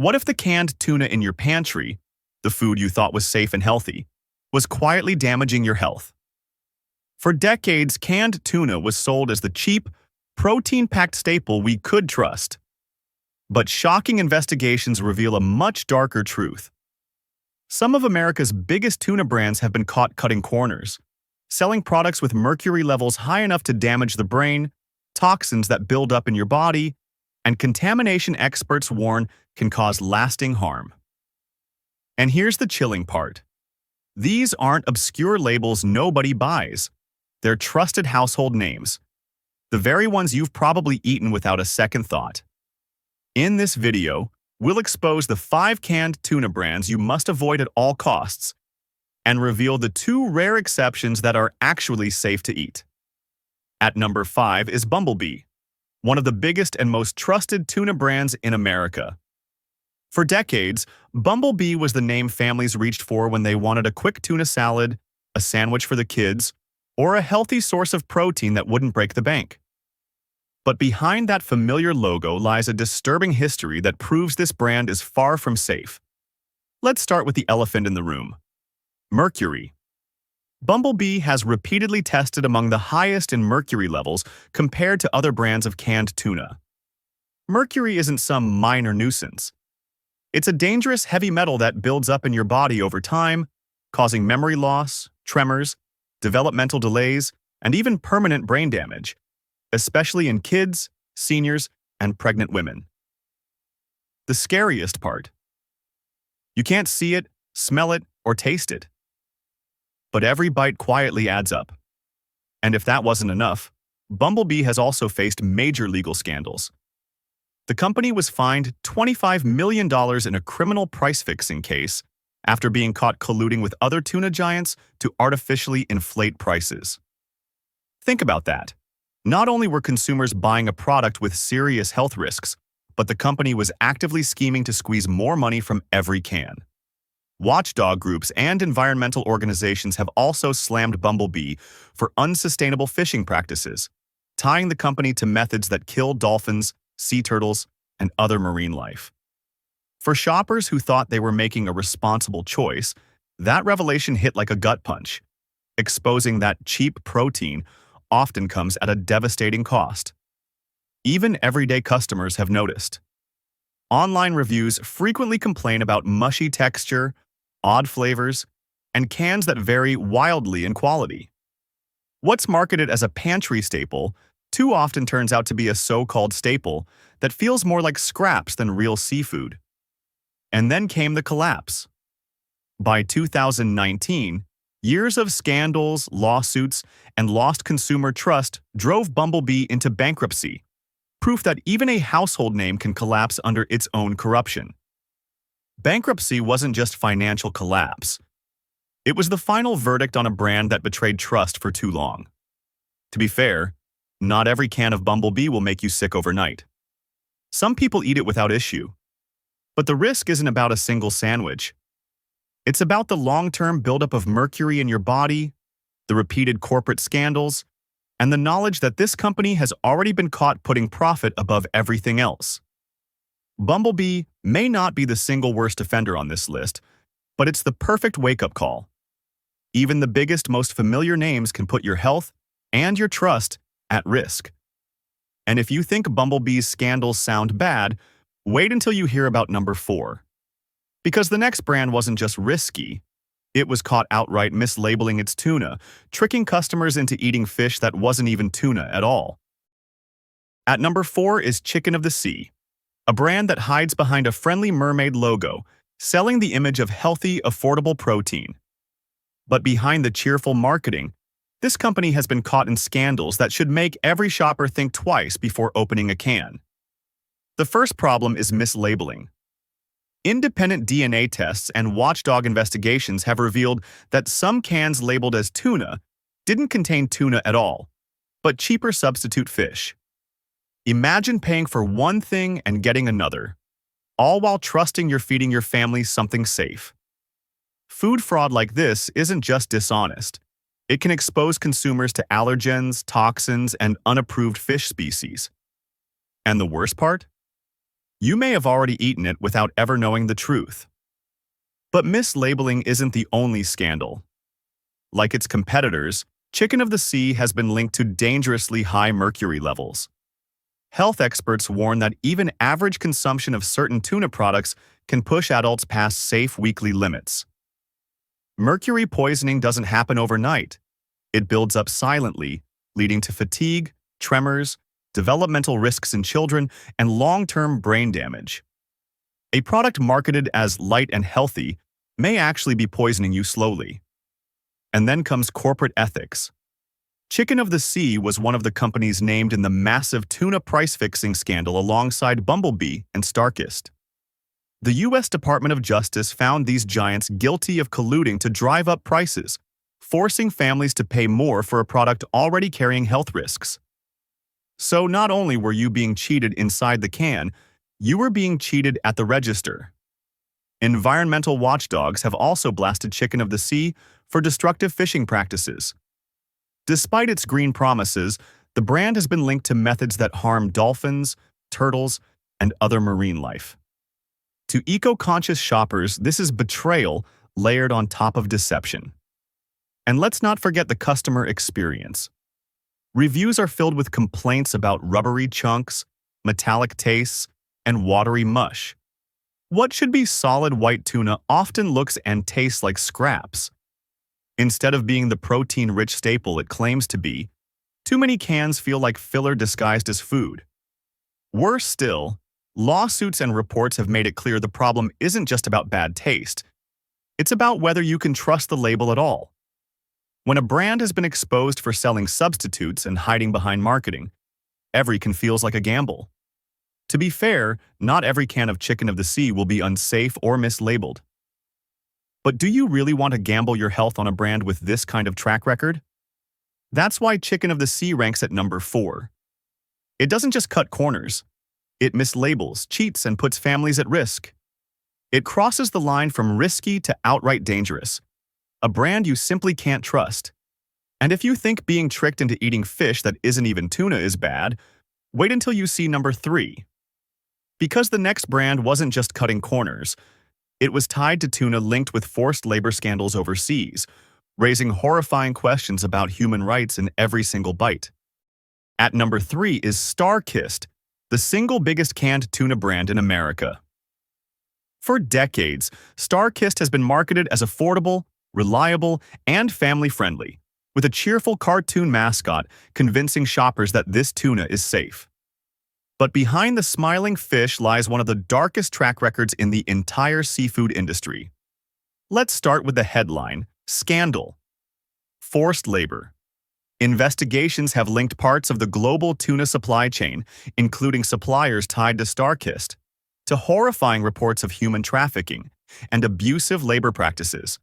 What if the canned tuna in your pantry, the food you thought was safe and healthy, was quietly damaging your health? For decades, canned tuna was sold as the cheap, protein-packed staple we could trust. But shocking investigations reveal a much darker truth. Some of America's biggest tuna brands have been caught cutting corners, selling products with mercury levels high enough to damage the brain, toxins that build up in your body, and contamination experts warn can cause lasting harm. And here's the chilling part. These aren't obscure labels nobody buys. They're trusted household names, the very ones you've probably eaten without a second thought. In this video, we'll expose the 5 canned tuna brands you must avoid at all costs and reveal the 2 rare exceptions that are actually safe to eat. At number 5 is Bumblebee, one of the biggest and most trusted tuna brands in America. For decades, Bumblebee was the name families reached for when they wanted a quick tuna salad, a sandwich for the kids, or a healthy source of protein that wouldn't break the bank. But behind that familiar logo lies a disturbing history that proves this brand is far from safe. Let's start with the elephant in the room: mercury. Bumblebee has repeatedly tested among the highest in mercury levels compared to other brands of canned tuna. Mercury isn't some minor nuisance. It's a dangerous heavy metal that builds up in your body over time, causing memory loss, tremors, developmental delays, and even permanent brain damage, especially in kids, seniors, and pregnant women. The scariest part: you can't see it, smell it, or taste it. But every bite quietly adds up. And if that wasn't enough, Bumblebee has also faced major legal scandals. The company was fined $25 million in a criminal price-fixing case after being caught colluding with other tuna giants to artificially inflate prices. Think about that. Not only were consumers buying a product with serious health risks, but the company was actively scheming to squeeze more money from every can. Watchdog groups and environmental organizations have also slammed Bumblebee for unsustainable fishing practices, tying the company to methods that kill dolphins, sea turtles, and other marine life. For shoppers who thought they were making a responsible choice, that revelation hit like a gut punch, exposing that cheap protein often comes at a devastating cost. Even everyday customers have noticed. Online reviews frequently complain about mushy texture, odd flavors, and cans that vary wildly in quality. What's marketed as a pantry staple too often turns out to be a so-called staple that feels more like scraps than real seafood. And then came the collapse. By 2019, years of scandals, lawsuits, and lost consumer trust drove Bumblebee into bankruptcy, proof that even a household name can collapse under its own corruption. Bankruptcy wasn't just financial collapse. It was the final verdict on a brand that betrayed trust for too long. To be fair, not every can of Bumblebee will make you sick overnight. Some people eat it without issue. But the risk isn't about a single sandwich. It's about the long-term buildup of mercury in your body, the repeated corporate scandals, and the knowledge that this company has already been caught putting profit above everything else. Bumblebee may not be the single worst offender on this list, but it's the perfect wake-up call. Even the biggest, most familiar names can put your health and your trust at risk. And if you think Bumblebee's scandals sound bad, wait until you hear about number 4. Because the next brand wasn't just risky, it was caught outright mislabeling its tuna, tricking customers into eating fish that wasn't even tuna at all. At number 4 is Chicken of the Sea, a brand that hides behind a friendly mermaid logo, selling the image of healthy, affordable protein. But behind the cheerful marketing, this company has been caught in scandals that should make every shopper think twice before opening a can. The first problem is mislabeling. Independent DNA tests and watchdog investigations have revealed that some cans labeled as tuna didn't contain tuna at all, but cheaper substitute fish. Imagine paying for one thing and getting another, all while trusting you're feeding your family something safe. Food fraud like this isn't just dishonest. It can expose consumers to allergens, toxins, and unapproved fish species. And the worst part? You may have already eaten it without ever knowing the truth. But mislabeling isn't the only scandal. Like its competitors, chicken of the sea has been linked to dangerously high mercury levels. Health experts warn that even average consumption of certain tuna products can push adults past safe weekly limits. Mercury poisoning doesn't happen overnight. It builds up silently, leading to fatigue, tremors, developmental risks in children, and long-term brain damage. A product marketed as light and healthy may actually be poisoning you slowly. And then comes corporate ethics. Chicken of the Sea was one of the companies named in the massive tuna price-fixing scandal alongside Bumblebee and StarKist. The U.S. Department of Justice found these giants guilty of colluding to drive up prices, forcing families to pay more for a product already carrying health risks. So not only were you being cheated inside the can, you were being cheated at the register. Environmental watchdogs have also blasted Chicken of the Sea for destructive fishing practices. Despite its green promises, the brand has been linked to methods that harm dolphins, turtles, and other marine life. To eco-conscious shoppers, this is betrayal layered on top of deception. And let's not forget the customer experience. Reviews are filled with complaints about rubbery chunks, metallic tastes, and watery mush. What should be solid white tuna often looks and tastes like scraps. Instead of being the protein-rich staple it claims to be, too many cans feel like filler disguised as food. Worse still, lawsuits and reports have made it clear the problem isn't just about bad taste. It's about whether you can trust the label at all. When a brand has been exposed for selling substitutes and hiding behind marketing, every can feels like a gamble. To be fair, not every can of Chicken of the Sea will be unsafe or mislabeled. But do you really want to gamble your health on a brand with this kind of track record? That's why Chicken of the Sea ranks at number 4. It doesn't just cut corners. It mislabels, cheats, and puts families at risk. It crosses the line from risky to outright dangerous, a brand you simply can't trust. And if you think being tricked into eating fish that isn't even tuna is bad, wait until you see number 3. Because the next brand wasn't just cutting corners, it was tied to tuna linked with forced labor scandals overseas, raising horrifying questions about human rights in every single bite. At number 3 is StarKist, the single biggest canned tuna brand in America. For decades, StarKist has been marketed as affordable, reliable, and family-friendly, with a cheerful cartoon mascot convincing shoppers that this tuna is safe. But behind the smiling fish lies one of the darkest track records in the entire seafood industry. Let's start with the headline: Scandal. Forced labor. Investigations have linked parts of the global tuna supply chain, including suppliers tied to StarKist, to horrifying reports of human trafficking and abusive labor practices.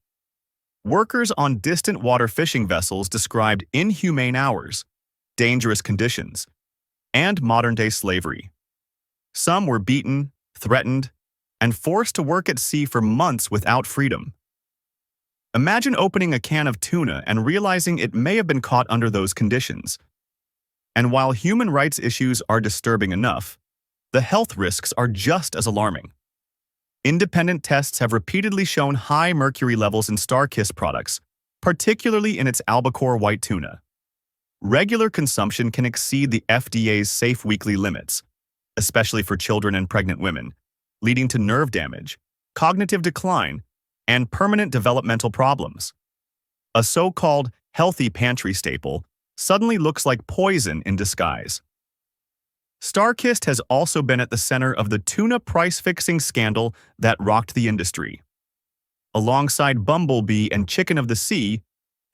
Workers on distant water fishing vessels described inhumane hours, dangerous conditions, and modern-day slavery. Some were beaten, threatened, and forced to work at sea for months without freedom. Imagine opening a can of tuna and realizing it may have been caught under those conditions. And while human rights issues are disturbing enough, the health risks are just as alarming. Independent tests have repeatedly shown high mercury levels in StarKist products, particularly in its albacore white tuna. Regular consumption can exceed the FDA's safe weekly limits, especially for children and pregnant women, leading to nerve damage, cognitive decline, and permanent developmental problems. A so-called healthy pantry staple suddenly looks like poison in disguise. StarKist has also been at the center of the tuna price-fixing scandal that rocked the industry. Alongside Bumblebee and Chicken of the Sea,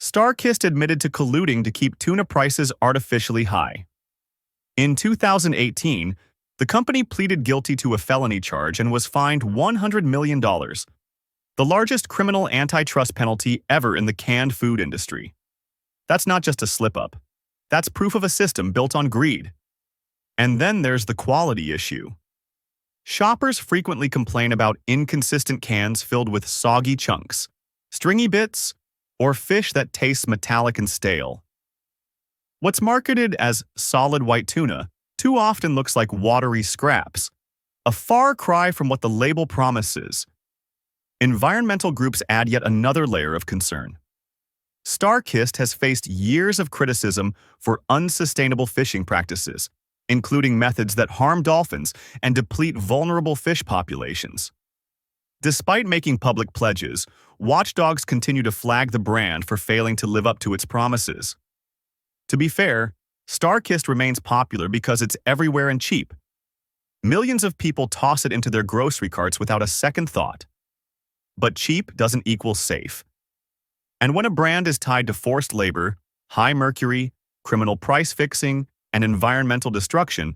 StarKist admitted to colluding to keep tuna prices artificially high. In 2018, the company pleaded guilty to a felony charge and was fined $100 million, the largest criminal antitrust penalty ever in the canned food industry. That's not just a slip-up. That's proof of a system built on greed. And then there's the quality issue. Shoppers frequently complain about inconsistent cans filled with soggy chunks, stringy bits, or fish that tastes metallic and stale. What's marketed as solid white tuna too often looks like watery scraps, a far cry from what the label promises. Environmental groups add yet another layer of concern. StarKist has faced years of criticism for unsustainable fishing practices, including methods that harm dolphins and deplete vulnerable fish populations. Despite making public pledges, watchdogs continue to flag the brand for failing to live up to its promises. To be fair, StarKist remains popular because it's everywhere and cheap. Millions of people toss it into their grocery carts without a second thought. But cheap doesn't equal safe. And when a brand is tied to forced labor, high mercury, criminal price fixing, and environmental destruction,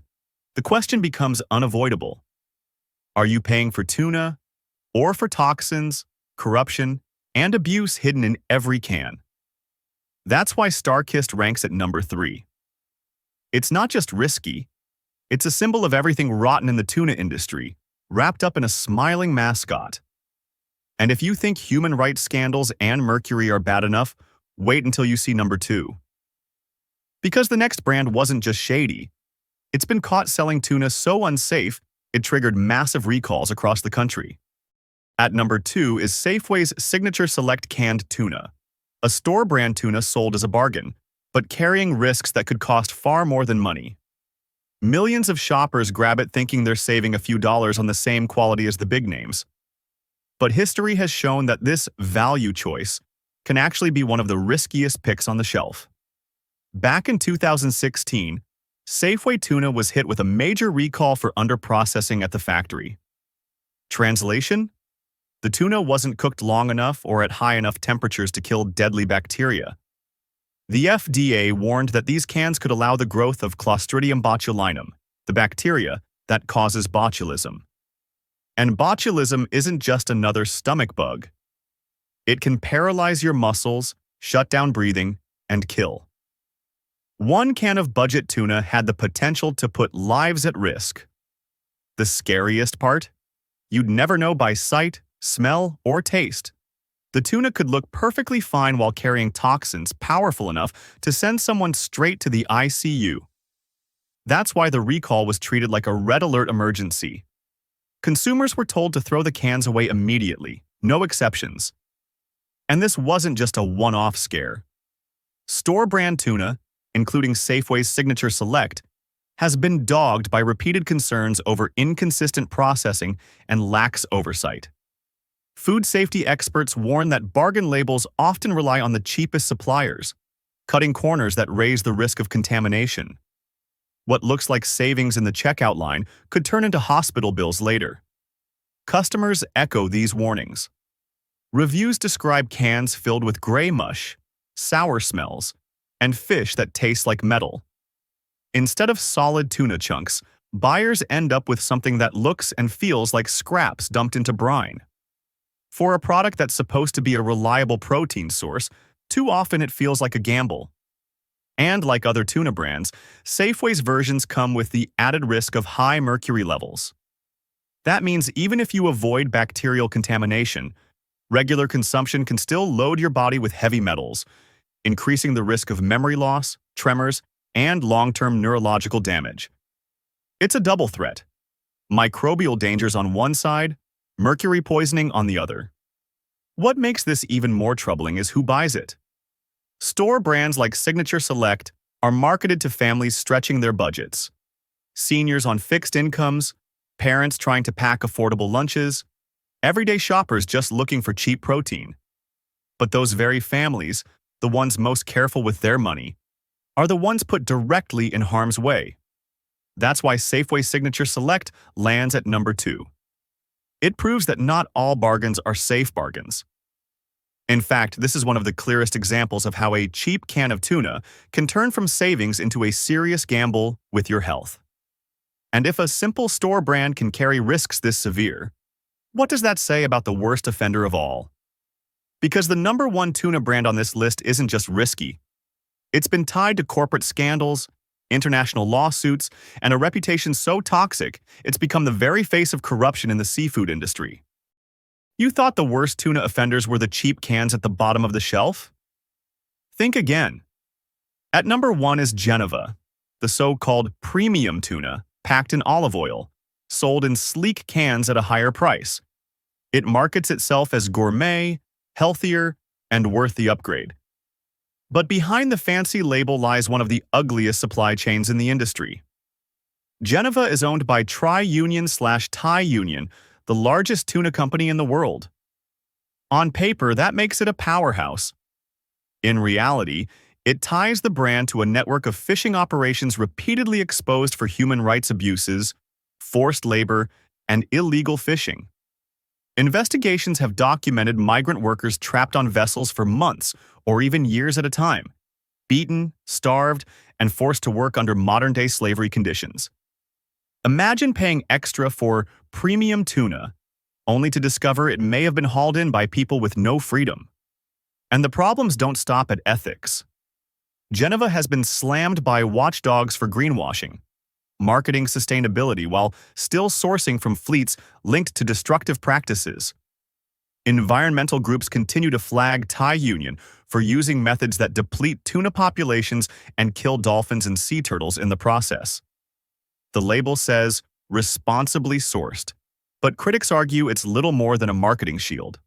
the question becomes unavoidable. Are you paying for tuna, or for toxins, corruption, and abuse hidden in every can? That's why StarKist ranks at number 3. It's not just risky, it's a symbol of everything rotten in the tuna industry, wrapped up in a smiling mascot. And if you think human rights scandals and mercury are bad enough, wait until you see number 2. Because the next brand wasn't just shady, it's been caught selling tuna so unsafe it triggered massive recalls across the country. At number 2 is Safeway's Signature Select canned tuna, a store brand tuna sold as a bargain, but carrying risks that could cost far more than money. Millions of shoppers grab it thinking they're saving a few dollars on the same quality as the big names. But history has shown that this value choice can actually be one of the riskiest picks on the shelf. Back in 2016, Safeway tuna was hit with a major recall for underprocessing at the factory. Translation? The tuna wasn't cooked long enough or at high enough temperatures to kill deadly bacteria. The FDA warned that these cans could allow the growth of Clostridium botulinum, the bacteria that causes botulism. And botulism isn't just another stomach bug. It can paralyze your muscles, shut down breathing, and kill. One can of budget tuna had the potential to put lives at risk. The scariest part? You'd never know by sight, smell, or taste. The tuna could look perfectly fine while carrying toxins powerful enough to send someone straight to the ICU. That's why the recall was treated like a red alert emergency. Consumers were told to throw the cans away immediately, no exceptions. And this wasn't just a one-off scare. Store-brand tuna, including Safeway's Signature Select, has been dogged by repeated concerns over inconsistent processing and lax oversight. Food safety experts warn that bargain labels often rely on the cheapest suppliers, cutting corners that raise the risk of contamination. What looks like savings in the checkout line could turn into hospital bills later. Customers echo these warnings. Reviews describe cans filled with gray mush, sour smells, and fish that taste like metal. Instead of solid tuna chunks, buyers end up with something that looks and feels like scraps dumped into brine. For a product that's supposed to be a reliable protein source, too often it feels like a gamble. And like other tuna brands, Safeway's versions come with the added risk of high mercury levels. That means even if you avoid bacterial contamination, regular consumption can still load your body with heavy metals, increasing the risk of memory loss, tremors, and long-term neurological damage. It's a double threat. Microbial dangers on one side, mercury poisoning on the other. What makes this even more troubling is who buys it. Store brands like Signature Select are marketed to families stretching their budgets. Seniors on fixed incomes, parents trying to pack affordable lunches, everyday shoppers just looking for cheap protein. But those very families, the ones most careful with their money, are the ones put directly in harm's way. That's why Safeway Signature Select lands at number 2. It proves that not all bargains are safe bargains. In fact, this is one of the clearest examples of how a cheap can of tuna can turn from savings into a serious gamble with your health. And if a simple store brand can carry risks this severe, what does that say about the worst offender of all? Because the number 1 tuna brand on this list isn't just risky. It's been tied to corporate scandals, international lawsuits, and a reputation so toxic it's become the very face of corruption in the seafood industry. You thought the worst tuna offenders were the cheap cans at the bottom of the shelf? Think again. At number 1 is Genova, the so-called premium tuna packed in olive oil, sold in sleek cans at a higher price. It markets itself as gourmet, healthier, and worth the upgrade. But behind the fancy label lies one of the ugliest supply chains in the industry. Genova is owned by Tri-Union/Thai Union, the largest tuna company in the world. On paper, that makes it a powerhouse. In reality, it ties the brand to a network of fishing operations repeatedly exposed for human rights abuses, forced labor, and illegal fishing. Investigations have documented migrant workers trapped on vessels for months or even years at a time, beaten, starved, and forced to work under modern-day slavery conditions. Imagine paying extra for premium tuna, only to discover it may have been hauled in by people with no freedom. And the problems don't stop at ethics. Genova has been slammed by watchdogs for greenwashing, marketing sustainability while still sourcing from fleets linked to destructive practices. Environmental groups continue to flag Thai Union for using methods that deplete tuna populations and kill dolphins and sea turtles in the process. The label says, responsibly sourced, but critics argue it's little more than a marketing shield.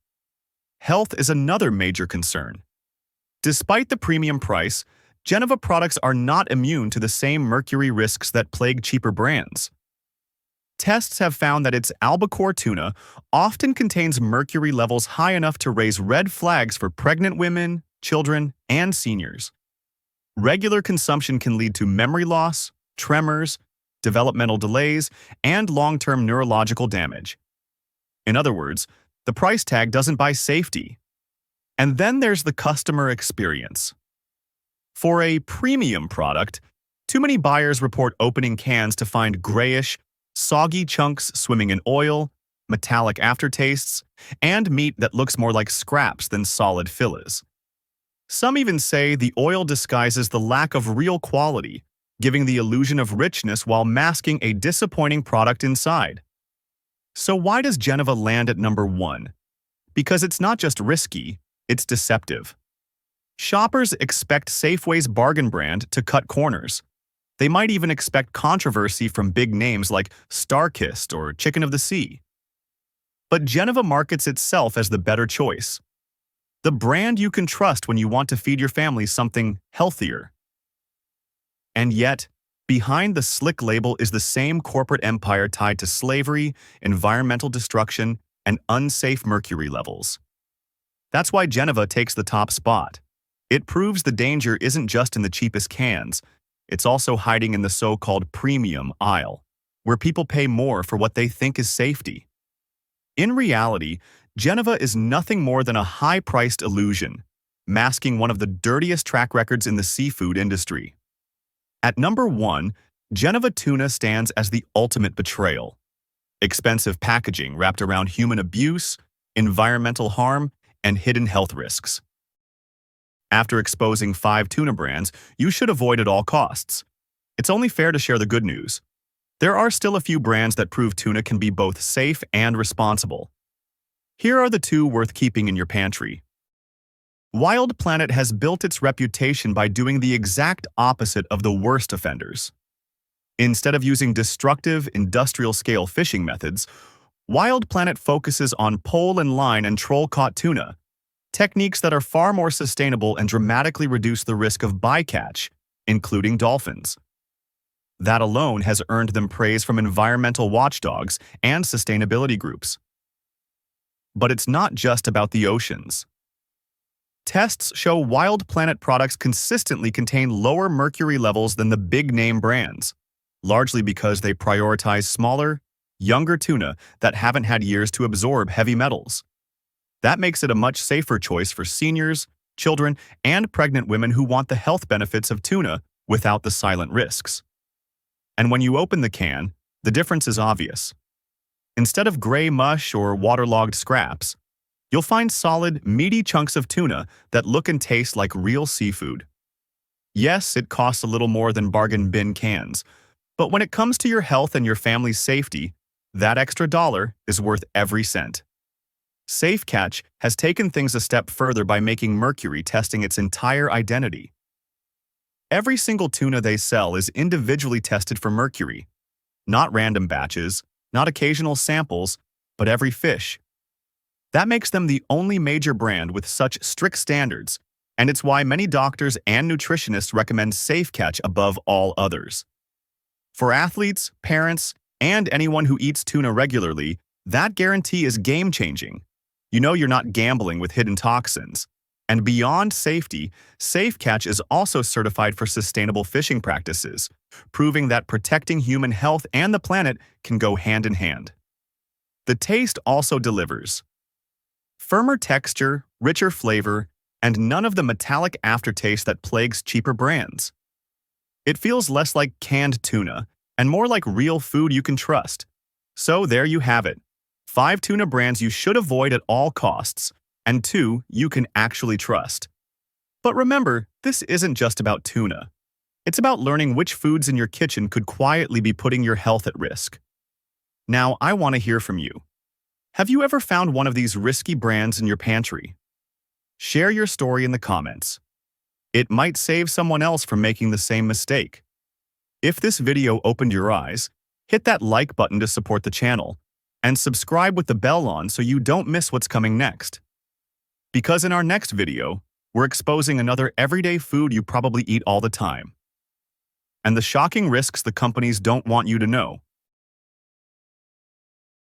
Health is another major concern. Despite the premium price, Genova products are not immune to the same mercury risks that plague cheaper brands. Tests have found that its albacore tuna often contains mercury levels high enough to raise red flags for pregnant women, children, and seniors. Regular consumption can lead to memory loss, tremors, developmental delays, and long-term neurological damage. In other words, the price tag doesn't buy safety. And then there's the customer experience. For a premium product, too many buyers report opening cans to find grayish, soggy chunks swimming in oil, metallic aftertastes, and meat that looks more like scraps than solid fillets. Some even say the oil disguises the lack of real quality, giving the illusion of richness while masking a disappointing product inside. So why does Genova land at number 1? Because it's not just risky, it's deceptive. Shoppers expect Safeway's bargain brand to cut corners. They might even expect controversy from big names like StarKist or Chicken of the Sea. But Genova markets itself as the better choice. The brand you can trust when you want to feed your family something healthier. And yet, behind the slick label is the same corporate empire tied to slavery, environmental destruction, and unsafe mercury levels. That's why Genova takes the top spot. It proves the danger isn't just in the cheapest cans, it's also hiding in the so-called premium aisle, where people pay more for what they think is safety. In reality, Genova is nothing more than a high-priced illusion, masking one of the dirtiest track records in the seafood industry. At number 1, Genova tuna stands as the ultimate betrayal. Expensive packaging wrapped around human abuse, environmental harm, and hidden health risks. After exposing 5 tuna brands, you should avoid at all costs. It's only fair to share the good news. There are still a few brands that prove tuna can be both safe and responsible. Here are the 2 worth keeping in your pantry. Wild Planet has built its reputation by doing the exact opposite of the worst offenders. Instead of using destructive, industrial-scale fishing methods, Wild Planet focuses on pole and line and troll-caught tuna, techniques that are far more sustainable and dramatically reduce the risk of bycatch, including dolphins. That alone has earned them praise from environmental watchdogs and sustainability groups. But it's not just about the oceans. Tests show Wild Planet products consistently contain lower mercury levels than the big-name brands, largely because they prioritize smaller, younger tuna that haven't had years to absorb heavy metals. That makes it a much safer choice for seniors, children, and pregnant women who want the health benefits of tuna without the silent risks. And when you open the can, the difference is obvious. Instead of gray mush or waterlogged scraps, you'll find solid, meaty chunks of tuna that look and taste like real seafood. Yes, it costs a little more than bargain bin cans, but when it comes to your health and your family's safety, that extra dollar is worth every cent. Safe Catch has taken things a step further by making mercury testing its entire identity. Every single tuna they sell is individually tested for mercury, not random batches, not occasional samples, but every fish. That makes them the only major brand with such strict standards, and it's why many doctors and nutritionists recommend Safe Catch above all others. For athletes, parents, and anyone who eats tuna regularly, that guarantee is game-changing. You know you're not gambling with hidden toxins. And beyond safety, Safe Catch is also certified for sustainable fishing practices, proving that protecting human health and the planet can go hand in hand. The taste also delivers. Firmer texture, richer flavor, and none of the metallic aftertaste that plagues cheaper brands. It feels less like canned tuna and more like real food you can trust. So there you have it. 5 tuna brands you should avoid at all costs, and 2 you can actually trust. But remember, this isn't just about tuna. It's about learning which foods in your kitchen could quietly be putting your health at risk. Now, I want to hear from you. Have you ever found one of these risky brands in your pantry? Share your story in the comments. It might save someone else from making the same mistake. If this video opened your eyes, hit that like button to support the channel, and subscribe with the bell on so you don't miss what's coming next. Because in our next video, we're exposing another everyday food you probably eat all the time, and the shocking risks the companies don't want you to know.